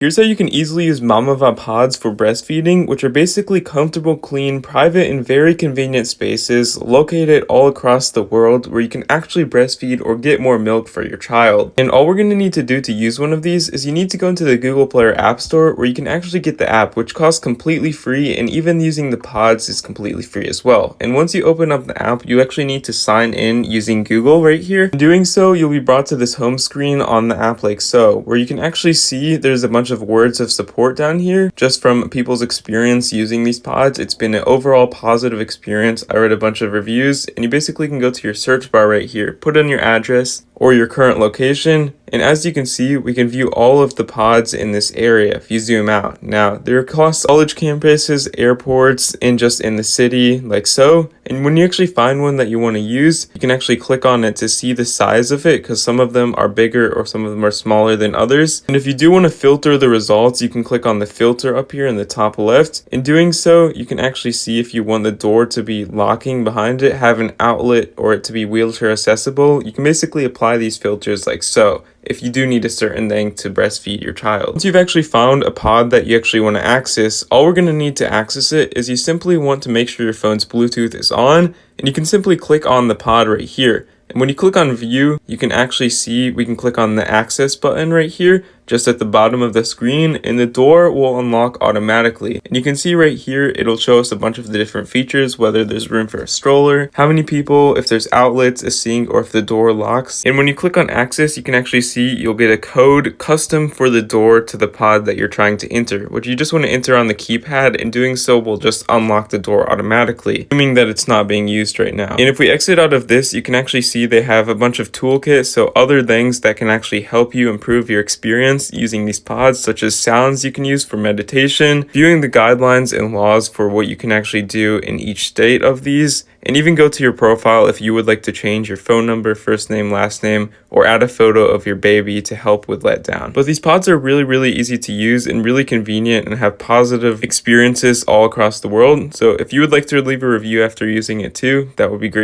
Here's how you can easily use Mamava pods for breastfeeding, which are basically comfortable, clean, private, and very convenient spaces located all across the world where you can actually breastfeed or get more milk for your child. And all we're going to need to do to use one of these is you need to go into the Google Play App Store where you can actually get the app, which costs completely free, and even using the pods is completely free as well. And once you open up the app, you actually need to sign in using Google right here. In doing so, you'll be brought to this home screen on the app like so, where you can actually see there's a bunch of words of support down here just from people's experience using these pods. It's been an overall positive experience. I read a bunch of reviews, and you basically can go to your search bar right here, put in your address or your current location, and as you can see, we can view all of the pods in this area if you zoom out. Now, they're across college campuses, airports, and just in the city like so. And when you actually find one that you want to use, you can actually click on it to see the size of it, because some of them are bigger or some of them are smaller than others. And if you do want to filter the results, you can click on the filter up here in the top left. In doing so, you can actually see if you want the door to be locking behind it, have an outlet, or it to be wheelchair accessible. You can basically apply these filters like so if you do need a certain thing to breastfeed your child. Once you've actually found a pod that you actually want to access, all we're going to need to access it is you simply want to make sure your phone's Bluetooth is on, and you can simply click on the pod right here. And when you click on view, you can actually see we can click on the access button right here just at the bottom of the screen, and the door will unlock automatically. And you can see right here, it'll show us a bunch of the different features, whether there's room for a stroller, how many people, if there's outlets, a sink, or if the door locks. And when you click on access, you can actually see you'll get a code custom for the door to the pod that you're trying to enter, which you just want to enter on the keypad, and doing so will just unlock the door automatically, assuming that it's not being used right now. And if we exit out of this, you can actually see they have a bunch of toolkits, so other things that can actually help you improve your experience using these pods, such as sounds you can use for meditation, viewing the guidelines and laws for what you can actually do in each state of these, and even go to your profile if you would like to change your phone number, first name, last name, or add a photo of your baby to help with letdown. But these pods are really easy to use and really convenient and have positive experiences all across the world. So if you would like to leave a review after using it too, that would be great.